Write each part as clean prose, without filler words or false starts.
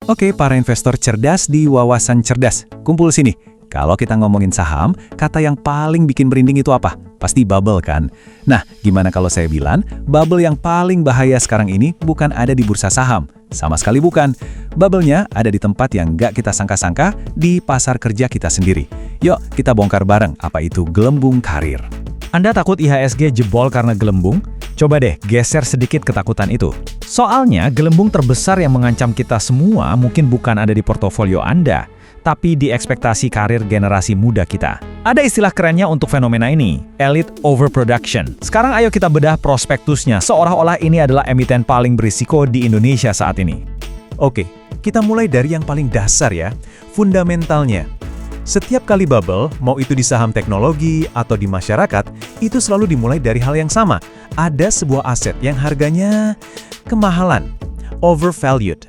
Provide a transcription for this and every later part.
Oke, para investor cerdas di wawasan cerdas, kumpul sini. Kalau kita ngomongin saham, kata yang paling bikin merinding itu apa? Pasti bubble kan? Nah, gimana kalau saya bilang, bubble yang paling bahaya sekarang ini bukan ada di bursa saham. Sama sekali bukan. Bubble-nya ada di tempat yang nggak kita sangka-sangka, di pasar kerja kita sendiri. Yuk, kita bongkar bareng apa itu gelembung karir. Anda takut IHSG jebol karena gelembung? Coba deh geser sedikit ketakutan itu. Soalnya gelembung terbesar yang mengancam kita semua mungkin bukan ada di portofolio Anda, tapi di ekspektasi karir generasi muda kita. Ada istilah kerennya untuk fenomena ini, elite overproduction. Sekarang ayo kita bedah prospektusnya, seolah-olah ini adalah emiten paling berisiko di Indonesia saat ini. Oke, kita mulai dari yang paling dasar ya, fundamentalnya. Setiap kali bubble, mau itu di saham teknologi atau di masyarakat, itu selalu dimulai dari hal yang sama. Ada sebuah aset yang harganya kemahalan, overvalued.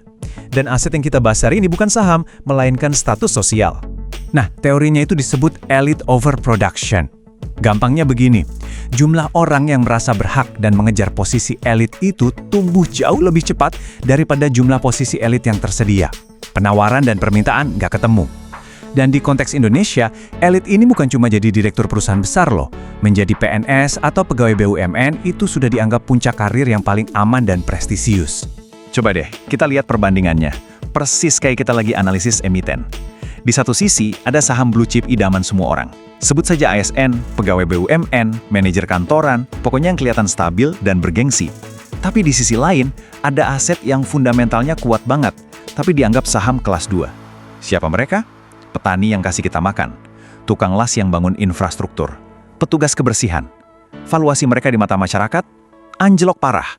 Dan aset yang kita bahas hari ini bukan saham, melainkan status sosial. Nah, teorinya itu disebut elite overproduction. Gampangnya begini, jumlah orang yang merasa berhak dan mengejar posisi elit itu tumbuh jauh lebih cepat daripada jumlah posisi elit yang tersedia. Penawaran dan permintaan nggak ketemu. Dan di konteks Indonesia, elit ini bukan cuma jadi direktur perusahaan besar loh. Menjadi PNS atau pegawai BUMN itu sudah dianggap puncak karir yang paling aman dan prestisius. Coba deh, kita lihat perbandingannya. Persis kayak kita lagi analisis emiten. Di satu sisi, ada saham blue chip idaman semua orang. Sebut saja ASN, pegawai BUMN, manajer kantoran, pokoknya yang kelihatan stabil dan bergengsi. Tapi di sisi lain, ada aset yang fundamentalnya kuat banget, tapi dianggap saham kelas 2. Siapa mereka? Petani yang kasih kita makan, tukang las yang bangun infrastruktur, petugas kebersihan. Valuasi mereka di mata masyarakat anjlok parah.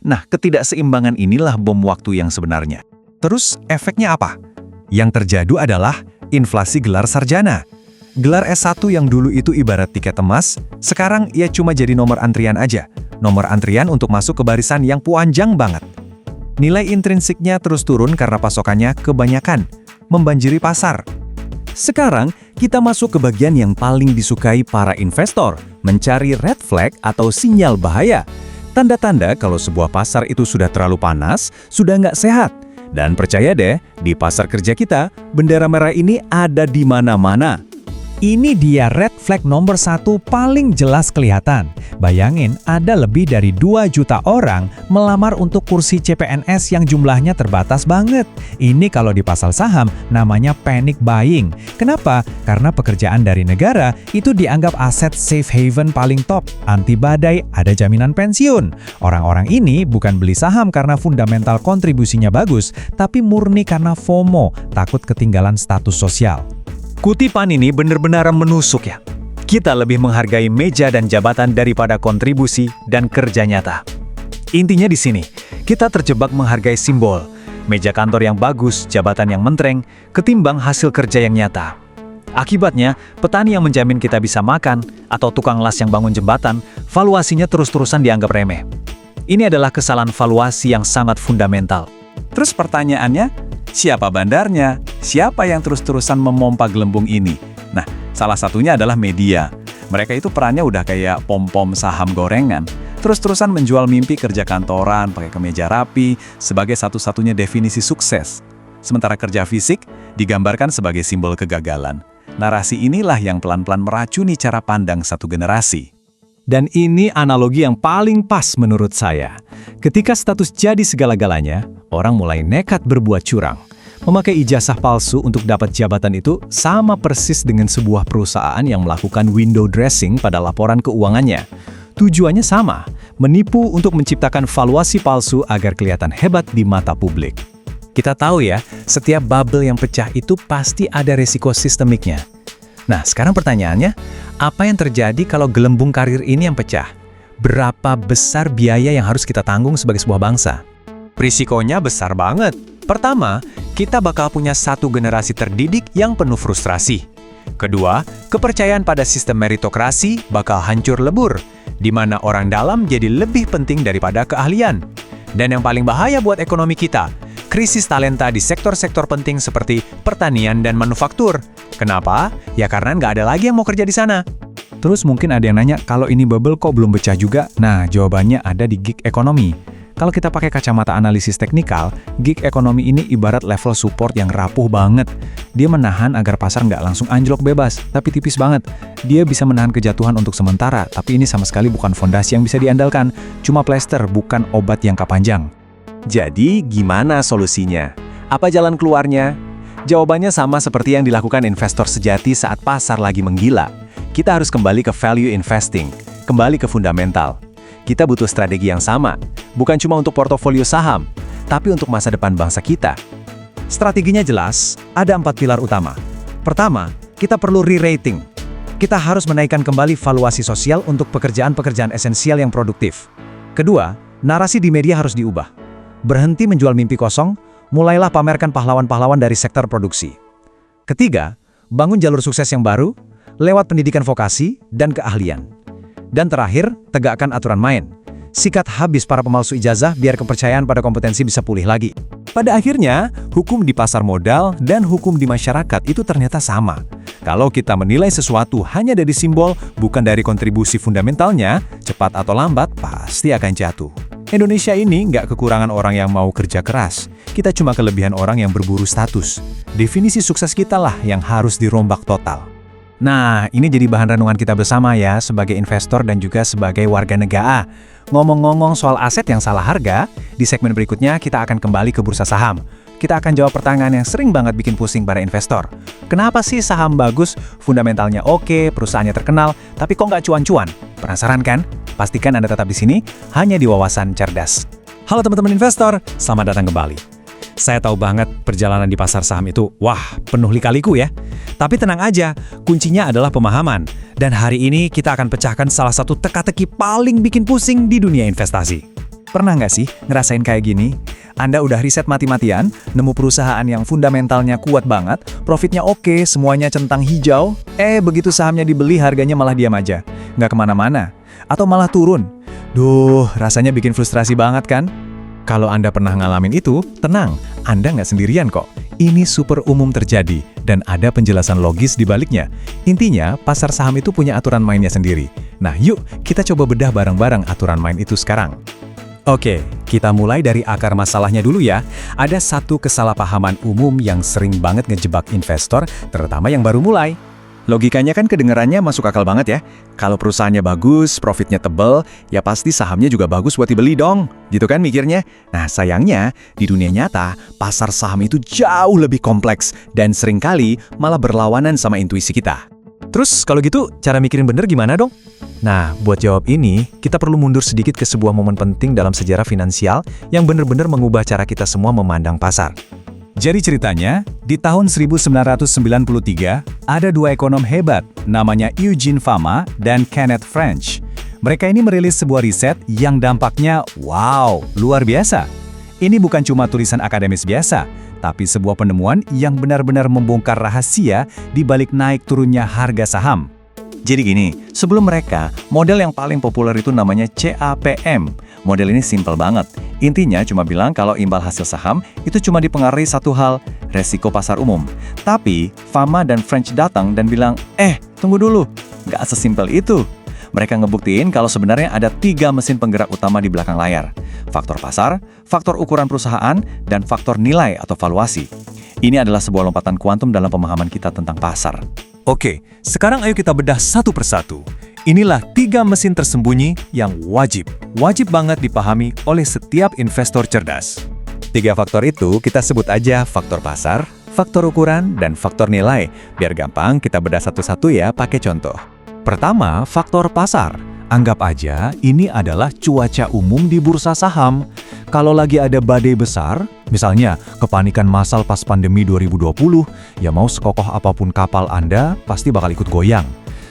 Nah, ketidakseimbangan inilah bom waktu yang sebenarnya. Terus efeknya apa? Yang terjadi adalah inflasi gelar sarjana. Gelar S1 yang dulu itu ibarat tiket emas, sekarang ia cuma jadi nomor antrian aja. Nomor antrian untuk masuk ke barisan yang panjang banget. Nilai intrinsiknya terus turun karena pasokannya kebanyakan, membanjiri pasar. Sekarang, kita masuk ke bagian yang paling disukai para investor, mencari red flag atau sinyal bahaya. Tanda-tanda kalau sebuah pasar itu sudah terlalu panas, sudah nggak sehat. Dan percaya deh, di pasar kerja kita, bendera merah ini ada di mana-mana. Ini dia red flag nomor 1 paling jelas kelihatan. Bayangin, ada lebih dari 2 juta orang melamar untuk kursi CPNS yang jumlahnya terbatas banget. Ini kalau di pasar saham namanya panic buying. Kenapa? Karena pekerjaan dari negara itu dianggap aset safe haven paling top. Anti badai, ada jaminan pensiun. Orang-orang ini bukan beli saham karena fundamental kontribusinya bagus, tapi murni karena FOMO, takut ketinggalan status sosial. Kutipan ini benar-benar menusuk ya. Kita lebih menghargai meja dan jabatan daripada kontribusi dan kerja nyata. Intinya di sini, kita terjebak menghargai simbol, meja kantor yang bagus, jabatan yang mentereng, ketimbang hasil kerja yang nyata. Akibatnya, petani yang menjamin kita bisa makan, atau tukang las yang bangun jembatan, valuasinya terus-terusan dianggap remeh. Ini adalah kesalahan valuasi yang sangat fundamental. Terus pertanyaannya, siapa bandarnya? Siapa yang terus-terusan memompa gelembung ini? Nah, salah satunya adalah media. Mereka itu perannya udah kayak pom-pom saham gorengan. Terus-terusan menjual mimpi kerja kantoran, pakai kemeja rapi, sebagai satu-satunya definisi sukses. Sementara kerja fisik digambarkan sebagai simbol kegagalan. Narasi inilah yang pelan-pelan meracuni cara pandang satu generasi. Dan ini analogi yang paling pas menurut saya. Ketika status jadi segala-galanya, orang mulai nekat berbuat curang. Memakai ijazah palsu untuk dapat jabatan itu sama persis dengan sebuah perusahaan yang melakukan window dressing pada laporan keuangannya. Tujuannya sama, menipu untuk menciptakan valuasi palsu agar kelihatan hebat di mata publik. Kita tahu ya, setiap bubble yang pecah itu pasti ada resiko sistemiknya. Nah, sekarang pertanyaannya, apa yang terjadi kalau gelembung karir ini yang pecah? Berapa besar biaya yang harus kita tanggung sebagai sebuah bangsa? Risikonya besar banget. Pertama, kita bakal punya satu generasi terdidik yang penuh frustrasi. Kedua, kepercayaan pada sistem meritokrasi bakal hancur lebur, di mana orang dalam jadi lebih penting daripada keahlian. Dan yang paling bahaya buat ekonomi kita, krisis talenta di sektor-sektor penting seperti pertanian dan manufaktur. Kenapa? Ya karena nggak ada lagi yang mau kerja di sana. Terus mungkin ada yang nanya, kalau ini bubble kok belum pecah juga? Nah, jawabannya ada di gig ekonomi. Kalau kita pakai kacamata analisis teknikal, gig ekonomi ini ibarat level support yang rapuh banget. Dia menahan agar pasar nggak langsung anjlok bebas, tapi tipis banget. Dia bisa menahan kejatuhan untuk sementara, tapi ini sama sekali bukan fondasi yang bisa diandalkan. Cuma plester, bukan obat jangka panjang. Jadi, gimana solusinya? Apa jalan keluarnya? Jawabannya sama seperti yang dilakukan investor sejati saat pasar lagi menggila. Kita harus kembali ke value investing, kembali ke fundamental. Kita butuh strategi yang sama, bukan cuma untuk portofolio saham, tapi untuk masa depan bangsa kita. Strateginya jelas, ada 4 pilar utama. Pertama, kita perlu re-rating. Kita harus menaikkan kembali valuasi sosial untuk pekerjaan-pekerjaan esensial yang produktif. Kedua, narasi di media harus diubah. Berhenti menjual mimpi kosong, mulailah pamerkan pahlawan-pahlawan dari sektor produksi. Ketiga, bangun jalur sukses yang baru, lewat pendidikan vokasi dan keahlian. Dan terakhir, tegakkan aturan main. Sikat habis para pemalsu ijazah biar kepercayaan pada kompetensi bisa pulih lagi. Pada akhirnya, hukum di pasar modal dan hukum di masyarakat itu ternyata sama. Kalau kita menilai sesuatu hanya dari simbol, bukan dari kontribusi fundamentalnya, cepat atau lambat pasti akan jatuh. Indonesia ini nggak kekurangan orang yang mau kerja keras. Kita cuma kelebihan orang yang berburu status. Definisi sukses kita lah yang harus dirombak total. Nah, ini jadi bahan renungan kita bersama ya, sebagai investor dan juga sebagai warga negara. Ngomong-ngomong soal aset yang salah harga, di segmen berikutnya kita akan kembali ke bursa saham. Kita akan jawab pertanyaan yang sering banget bikin pusing para investor. Kenapa sih saham bagus, fundamentalnya oke, perusahaannya terkenal, tapi kok nggak cuan-cuan? Penasaran kan? Pastikan Anda tetap di sini, hanya di Wawasan Cerdas. Halo teman-teman investor, selamat datang kembali. Saya tahu banget perjalanan di pasar saham itu, wah, penuh lika-liku ya. Tapi tenang aja, kuncinya adalah pemahaman. Dan hari ini kita akan pecahkan salah satu teka-teki paling bikin pusing di dunia investasi. Pernah nggak sih ngerasain kayak gini? Anda udah riset mati-matian, nemu perusahaan yang fundamentalnya kuat banget, profitnya oke, semuanya centang hijau, begitu sahamnya dibeli harganya malah diam aja. Nggak kemana-mana. Atau malah turun. Duh, rasanya bikin frustrasi banget kan? Kalau Anda pernah ngalamin itu, tenang, Anda nggak sendirian kok. Ini super umum terjadi, dan ada penjelasan logis di baliknya. Intinya, pasar saham itu punya aturan mainnya sendiri. Nah, yuk kita coba bedah bareng-bareng aturan main itu sekarang. Oke, kita mulai dari akar masalahnya dulu ya. Ada satu kesalahpahaman umum yang sering banget ngejebak investor, terutama yang baru mulai. Logikanya kan kedengarannya masuk akal banget ya. Kalau perusahaannya bagus, profitnya tebal, ya pasti sahamnya juga bagus buat dibeli dong. Gitu kan mikirnya? Nah sayangnya, di dunia nyata, pasar saham itu jauh lebih kompleks dan seringkali malah berlawanan sama intuisi kita. Terus kalau gitu, cara mikirin bener gimana dong? Nah, buat jawab ini, kita perlu mundur sedikit ke sebuah momen penting dalam sejarah finansial yang bener-bener mengubah cara kita semua memandang pasar. Jadi ceritanya, di tahun 1993, ada dua ekonom hebat, namanya Eugene Fama dan Kenneth French. Mereka ini merilis sebuah riset yang dampaknya, wow, luar biasa. Ini bukan cuma tulisan akademis biasa, tapi sebuah penemuan yang benar-benar membongkar rahasia di balik naik turunnya harga saham. Jadi gini, sebelum mereka, model yang paling populer itu namanya CAPM. Model ini simpel banget. Intinya cuma bilang kalau imbal hasil saham itu cuma dipengaruhi satu hal, resiko pasar umum. Tapi, Fama dan French datang dan bilang, tunggu dulu, nggak sesimpel itu. Mereka ngebuktiin kalau sebenarnya ada 3 mesin penggerak utama di belakang layar. Faktor pasar, faktor ukuran perusahaan, dan faktor nilai atau valuasi. Ini adalah sebuah lompatan kuantum dalam pemahaman kita tentang pasar. Oke, sekarang ayo kita bedah satu persatu. Inilah 3 mesin tersembunyi yang wajib banget dipahami oleh setiap investor cerdas. 3 faktor itu kita sebut aja faktor pasar, faktor ukuran, dan faktor nilai. Biar gampang kita bedah satu-satu ya pakai contoh. Pertama, faktor pasar. Anggap aja ini adalah cuaca umum di bursa saham. Kalau lagi ada badai besar, misalnya kepanikan massal pas pandemi 2020, ya mau sekokoh apapun kapal Anda, pasti bakal ikut goyang.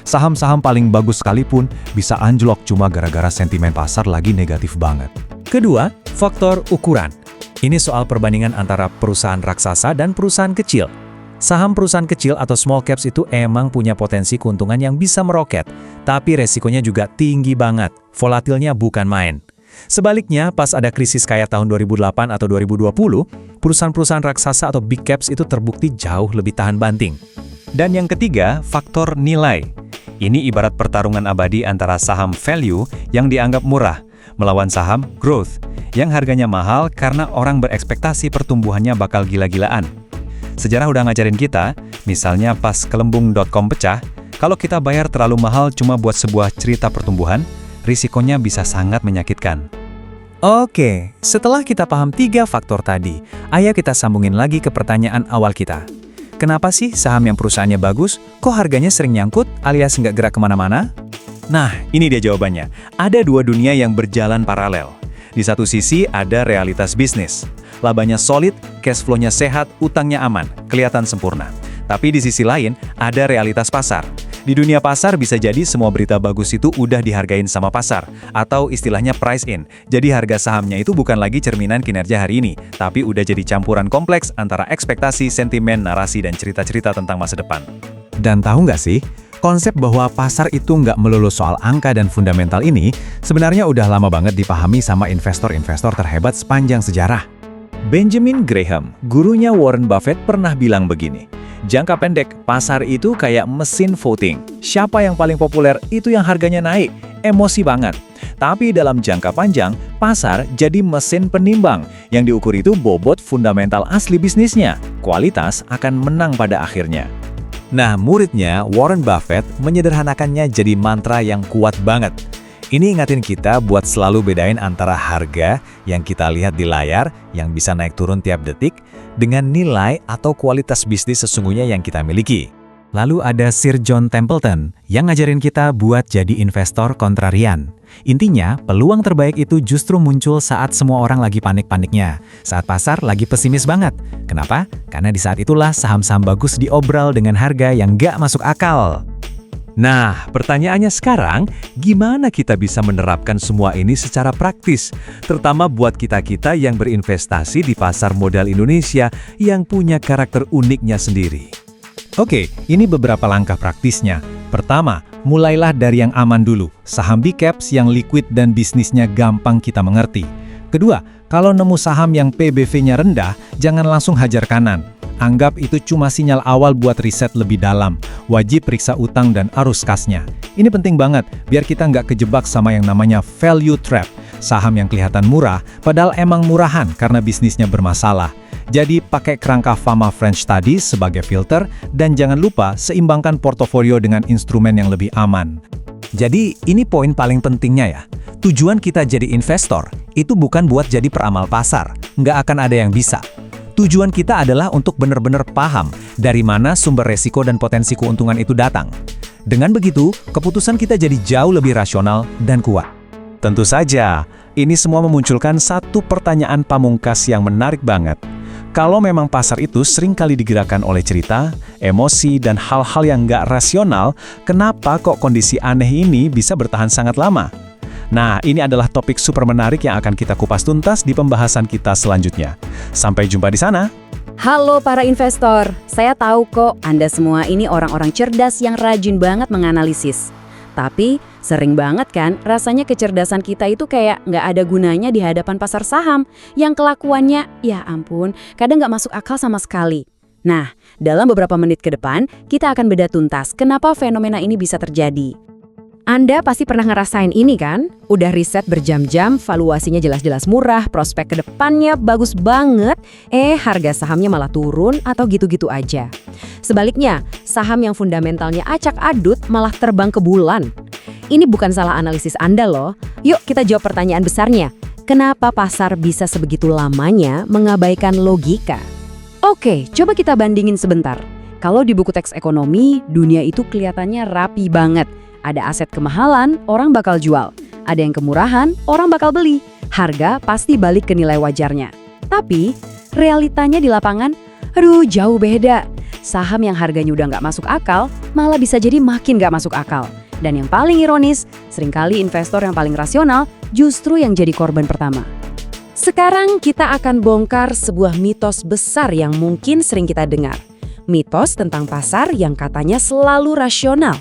Saham-saham paling bagus sekalipun bisa anjlok cuma gara-gara sentimen pasar lagi negatif banget. Kedua, faktor ukuran. Ini soal perbandingan antara perusahaan raksasa dan perusahaan kecil. Saham perusahaan kecil atau small caps itu emang punya potensi keuntungan yang bisa meroket, tapi resikonya juga tinggi banget. Volatilnya bukan main. Sebaliknya, pas ada krisis kayak tahun 2008 atau 2020, perusahaan-perusahaan raksasa atau big caps itu terbukti jauh lebih tahan banting. Dan yang ketiga, faktor nilai. Ini ibarat pertarungan abadi antara saham value yang dianggap murah, melawan saham growth, yang harganya mahal karena orang berekspektasi pertumbuhannya bakal gila-gilaan. Sejarah udah ngajarin kita, misalnya pas kelembung.com pecah, kalau kita bayar terlalu mahal cuma buat sebuah cerita pertumbuhan, risikonya bisa sangat menyakitkan. Oke, setelah kita paham 3 faktor tadi, ayo kita sambungin lagi ke pertanyaan awal kita. Kenapa sih saham yang perusahaannya bagus, kok harganya sering nyangkut alias nggak gerak kemana-mana? Nah, ini dia jawabannya. Ada 2 dunia yang berjalan paralel. Di satu sisi ada realitas bisnis. Labanya solid, cash flow-nya sehat, utangnya aman, kelihatan sempurna. Tapi di sisi lain, ada realitas pasar. Di dunia pasar bisa jadi semua berita bagus itu udah dihargain sama pasar, atau istilahnya price in. Jadi harga sahamnya itu bukan lagi cerminan kinerja hari ini, tapi udah jadi campuran kompleks antara ekspektasi, sentimen, narasi, dan cerita-cerita tentang masa depan. Dan tahu nggak sih, konsep bahwa pasar itu nggak melulu soal angka dan fundamental ini sebenarnya udah lama banget dipahami sama investor-investor terhebat sepanjang sejarah. Benjamin Graham, gurunya Warren Buffett pernah bilang begini, jangka pendek, pasar itu kayak mesin voting. Siapa yang paling populer itu yang harganya naik, emosi banget. Tapi dalam jangka panjang, pasar jadi mesin penimbang. Yang diukur itu bobot fundamental asli bisnisnya. Kualitas akan menang pada akhirnya. Nah, muridnya Warren Buffett menyederhanakannya jadi mantra yang kuat banget. Ini ingatin kita buat selalu bedain antara harga yang kita lihat di layar, yang bisa naik turun tiap detik, dengan nilai atau kualitas bisnis sesungguhnya yang kita miliki. Lalu ada Sir John Templeton yang ngajarin kita buat jadi investor kontrarian. Intinya, peluang terbaik itu justru muncul saat semua orang lagi panik-paniknya, saat pasar lagi pesimis banget. Kenapa? Karena di saat itulah saham-saham bagus diobral dengan harga yang nggak masuk akal. Nah, pertanyaannya sekarang, gimana kita bisa menerapkan semua ini secara praktis? Terutama buat kita-kita yang berinvestasi di pasar modal Indonesia yang punya karakter uniknya sendiri. Oke, ini beberapa langkah praktisnya. Pertama, mulailah dari yang aman dulu, saham big caps yang liquid dan bisnisnya gampang kita mengerti. Kedua, kalau nemu saham yang PBV-nya rendah, jangan langsung hajar kanan. Anggap itu cuma sinyal awal buat riset lebih dalam. Wajib periksa utang dan arus kasnya. Ini penting banget, biar kita nggak kejebak sama yang namanya value trap. Saham yang kelihatan murah, padahal emang murahan karena bisnisnya bermasalah. Jadi pakai kerangka Fama French tadi sebagai filter, dan jangan lupa seimbangkan portofolio dengan instrumen yang lebih aman. Jadi ini poin paling pentingnya ya. Tujuan kita jadi investor, itu bukan buat jadi peramal pasar. Nggak akan ada yang bisa. Tujuan kita adalah untuk benar-benar paham dari mana sumber resiko dan potensi keuntungan itu datang. Dengan begitu, keputusan kita jadi jauh lebih rasional dan kuat. Tentu saja, ini semua memunculkan satu pertanyaan pamungkas yang menarik banget. Kalau memang pasar itu sering kali digerakkan oleh cerita, emosi, dan hal-hal yang nggak rasional, kenapa kok kondisi aneh ini bisa bertahan sangat lama? Nah, ini adalah topik super menarik yang akan kita kupas tuntas di pembahasan kita selanjutnya. Sampai jumpa di sana. Halo para investor, saya tahu kok Anda semua ini orang-orang cerdas yang rajin banget menganalisis. Tapi sering banget kan rasanya kecerdasan kita itu kayak nggak ada gunanya di hadapan pasar saham yang kelakuannya, ya ampun, kadang nggak masuk akal sama sekali. Nah, dalam beberapa menit ke depan, kita akan bedah tuntas kenapa fenomena ini bisa terjadi. Anda pasti pernah ngerasain ini kan? Udah riset berjam-jam, valuasinya jelas-jelas murah, prospek ke depannya bagus banget, harga sahamnya malah turun atau gitu-gitu aja. Sebaliknya, saham yang fundamentalnya acak adut malah terbang ke bulan. Ini bukan salah analisis Anda loh. Yuk kita jawab pertanyaan besarnya. Kenapa pasar bisa sebegitu lamanya mengabaikan logika? Oke, coba kita bandingin sebentar. Kalau di buku teks ekonomi, dunia itu kelihatannya rapi banget. Ada aset kemahalan, orang bakal jual. Ada yang kemurahan, orang bakal beli. Harga pasti balik ke nilai wajarnya. Tapi, realitanya di lapangan, jauh beda. Saham yang harganya udah nggak masuk akal, malah bisa jadi makin nggak masuk akal. Dan yang paling ironis, seringkali investor yang paling rasional justru yang jadi korban pertama. Sekarang kita akan bongkar sebuah mitos besar yang mungkin sering kita dengar. Mitos tentang pasar yang katanya selalu rasional.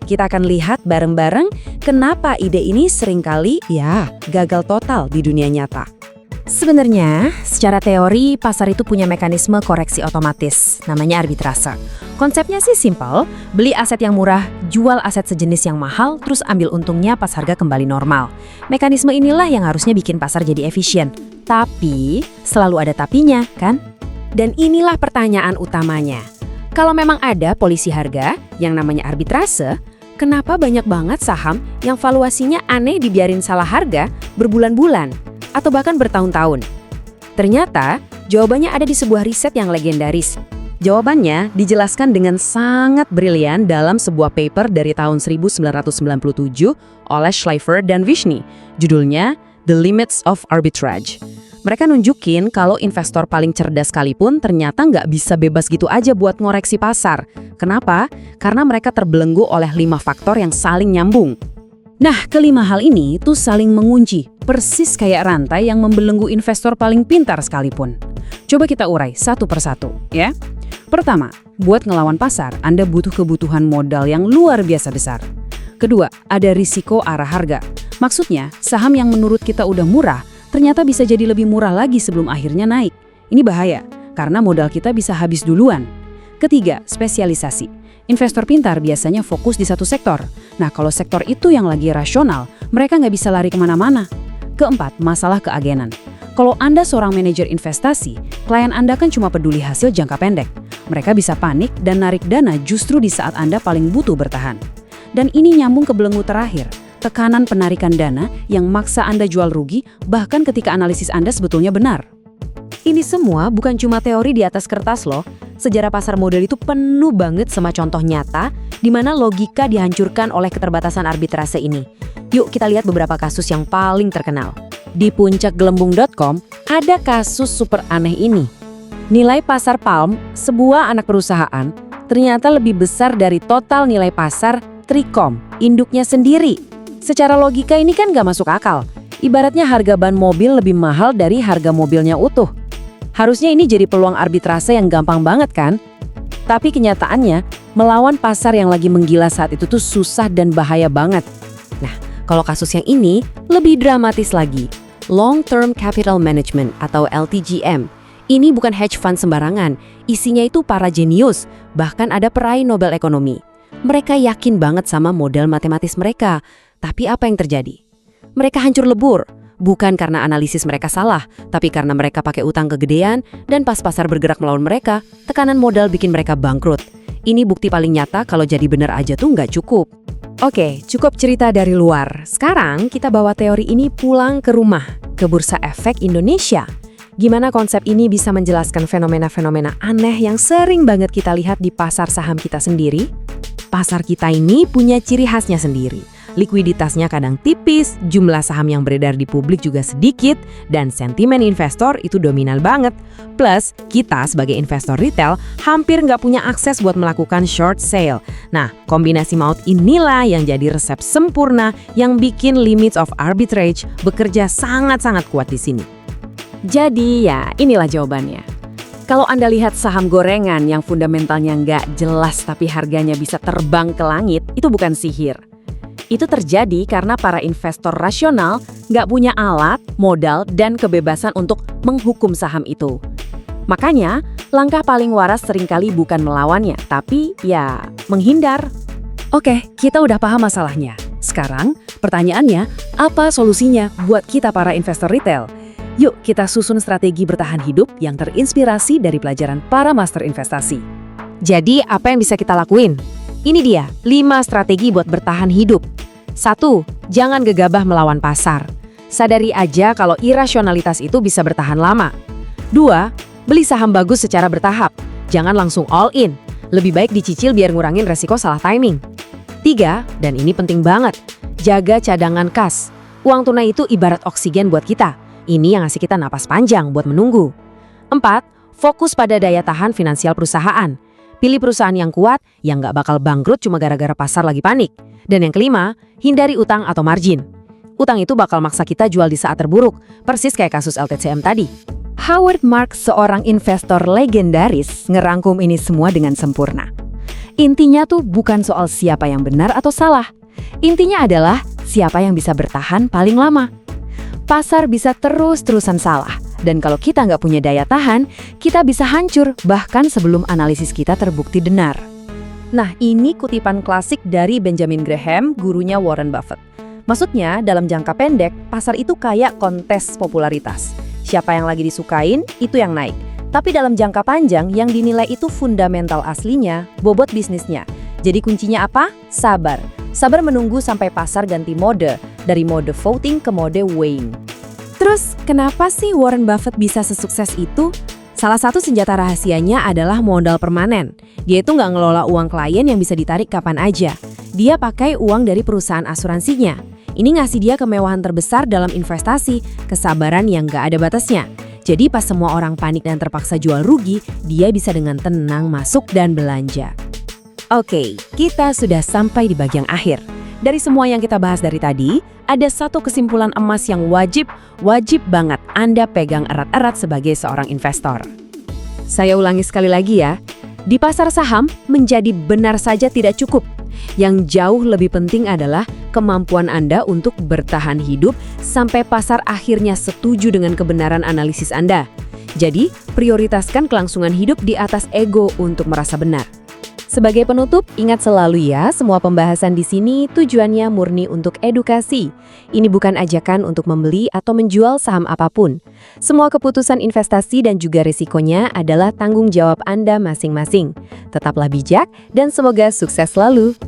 Kita akan lihat bareng-bareng kenapa ide ini seringkali gagal total di dunia nyata. Sebenarnya, secara teori, pasar itu punya mekanisme koreksi otomatis, namanya arbitrase. Konsepnya sih simpel, beli aset yang murah, jual aset sejenis yang mahal, terus ambil untungnya pas harga kembali normal. Mekanisme inilah yang harusnya bikin pasar jadi efisien. Tapi, selalu ada tapinya, kan? Dan inilah pertanyaan utamanya. Kalau memang ada polisi harga yang namanya arbitrase, kenapa banyak banget saham yang valuasinya aneh dibiarin salah harga berbulan-bulan atau bahkan bertahun-tahun? Ternyata, jawabannya ada di sebuah riset yang legendaris. Jawabannya dijelaskan dengan sangat brilian dalam sebuah paper dari tahun 1997 oleh Schleifer dan Vishny. Judulnya The Limits of Arbitrage. Mereka nunjukin kalau investor paling cerdas sekalipun ternyata nggak bisa bebas gitu aja buat ngoreksi pasar. Kenapa? Karena mereka terbelenggu oleh 5 faktor yang saling nyambung. Nah, kelima hal ini tuh saling mengunci, persis kayak rantai yang membelenggu investor paling pintar sekalipun. Coba kita urai satu persatu, ya. Pertama, buat ngelawan pasar, Anda butuh kebutuhan modal yang luar biasa besar. Kedua, ada risiko arah harga. Maksudnya, saham yang menurut kita udah murah, ternyata bisa jadi lebih murah lagi sebelum akhirnya naik. Ini bahaya, karena modal kita bisa habis duluan. Ketiga, spesialisasi. Investor pintar biasanya fokus di satu sektor. Nah, kalau sektor itu yang lagi rasional, mereka nggak bisa lari kemana-mana. Keempat, masalah keagenan. Kalau Anda seorang manajer investasi, klien Anda kan cuma peduli hasil jangka pendek. Mereka bisa panik dan narik dana justru di saat Anda paling butuh bertahan. Dan ini nyambung ke belenggu terakhir, tekanan penarikan dana yang maksa Anda jual rugi bahkan ketika analisis Anda sebetulnya benar. Ini semua bukan cuma teori di atas kertas loh. Sejarah pasar modal itu penuh banget sama contoh nyata di mana logika dihancurkan oleh keterbatasan arbitrase ini. Yuk kita lihat beberapa kasus yang paling terkenal. Di puncakgelembung.com ada kasus super aneh ini. Nilai pasar Palm, sebuah anak perusahaan, ternyata lebih besar dari total nilai pasar Tricom, induknya sendiri. Secara logika ini kan nggak masuk akal. Ibaratnya harga ban mobil lebih mahal dari harga mobilnya utuh. Harusnya ini jadi peluang arbitrase yang gampang banget kan? Tapi kenyataannya, melawan pasar yang lagi menggila saat itu tuh susah dan bahaya banget. Nah, kalau kasus yang ini lebih dramatis lagi. Long Term Capital Management atau LTGM. Ini bukan hedge fund sembarangan. Isinya itu para jenius, bahkan ada peraih Nobel Ekonomi. Mereka yakin banget sama modal matematis mereka. Tapi apa yang terjadi? Mereka hancur lebur. Bukan karena analisis mereka salah, tapi karena mereka pakai utang kegedean dan pas pasar bergerak melawan mereka, tekanan modal bikin mereka bangkrut. Ini bukti paling nyata kalau jadi benar aja tuh nggak cukup. Oke, cukup cerita dari luar. Sekarang kita bawa teori ini pulang ke rumah, ke Bursa Efek Indonesia. Gimana konsep ini bisa menjelaskan fenomena-fenomena aneh yang sering banget kita lihat di pasar saham kita sendiri? Pasar kita ini punya ciri khasnya sendiri. Likuiditasnya kadang tipis, jumlah saham yang beredar di publik juga sedikit, dan sentimen investor itu dominan banget. Plus, kita sebagai investor retail hampir nggak punya akses buat melakukan short sale. Nah, kombinasi maut inilah yang jadi resep sempurna yang bikin limits of arbitrage bekerja sangat-sangat kuat di sini. Jadi ya, inilah jawabannya. Kalau Anda lihat saham gorengan yang fundamentalnya nggak jelas tapi harganya bisa terbang ke langit, itu bukan sihir. Itu terjadi karena para investor rasional nggak punya alat, modal, dan kebebasan untuk menghukum saham itu. Makanya, langkah paling waras seringkali bukan melawannya, tapi ya menghindar. Oke, kita udah paham masalahnya. Sekarang, pertanyaannya, apa solusinya buat kita para investor retail? Yuk kita susun strategi bertahan hidup yang terinspirasi dari pelajaran para master investasi. Jadi, apa yang bisa kita lakuin? Ini dia, 5 strategi buat bertahan hidup. 1. Jangan gegabah melawan pasar. Sadari aja kalau irasionalitas itu bisa bertahan lama. 2. Beli saham bagus secara bertahap. Jangan langsung all in. Lebih baik dicicil biar ngurangin resiko salah timing. 3. Dan ini penting banget. Jaga cadangan kas. Uang tunai itu ibarat oksigen buat kita. Ini yang ngasih kita napas panjang buat menunggu. 4. Fokus pada daya tahan finansial perusahaan. Pilih perusahaan yang kuat, yang nggak bakal bangkrut cuma gara-gara pasar lagi panik. Dan yang kelima, hindari utang atau margin. Utang itu bakal maksa kita jual di saat terburuk, persis kayak kasus LTCM tadi. Howard Marks, seorang investor legendaris, ngerangkum ini semua dengan sempurna. Intinya tuh bukan soal siapa yang benar atau salah. Intinya adalah siapa yang bisa bertahan paling lama. Pasar bisa terus-terusan salah, Dan kalau kita nggak punya daya tahan, kita bisa hancur bahkan sebelum analisis kita terbukti benar. Nah, ini kutipan klasik dari Benjamin Graham, gurunya Warren Buffett. Maksudnya, dalam jangka pendek, pasar itu kayak kontes popularitas. Siapa yang lagi disukain, itu yang naik. Tapi dalam jangka panjang, yang dinilai itu fundamental aslinya, bobot bisnisnya. Jadi kuncinya apa? Sabar. Sabar menunggu sampai pasar ganti mode, dari mode voting ke mode weighing. Terus, kenapa sih Warren Buffett bisa sesukses itu? Salah satu senjata rahasianya adalah modal permanen. Dia itu nggak ngelola uang klien yang bisa ditarik kapan aja. Dia pakai uang dari perusahaan asuransinya. Ini ngasih dia kemewahan terbesar dalam investasi, kesabaran yang nggak ada batasnya. Jadi pas semua orang panik dan terpaksa jual rugi, dia bisa dengan tenang masuk dan belanja. Oke, kita sudah sampai di bagian akhir. Dari semua yang kita bahas dari tadi, ada satu kesimpulan emas yang wajib banget Anda pegang erat-erat sebagai seorang investor. Saya ulangi sekali lagi ya, di pasar saham menjadi benar saja tidak cukup. Yang jauh lebih penting adalah kemampuan Anda untuk bertahan hidup sampai pasar akhirnya setuju dengan kebenaran analisis Anda. Jadi, prioritaskan kelangsungan hidup di atas ego untuk merasa benar. Sebagai penutup, ingat selalu ya, semua pembahasan di sini tujuannya murni untuk edukasi. Ini bukan ajakan untuk membeli atau menjual saham apapun. Semua keputusan investasi dan juga risikonya adalah tanggung jawab Anda masing-masing. Tetaplah bijak dan semoga sukses selalu.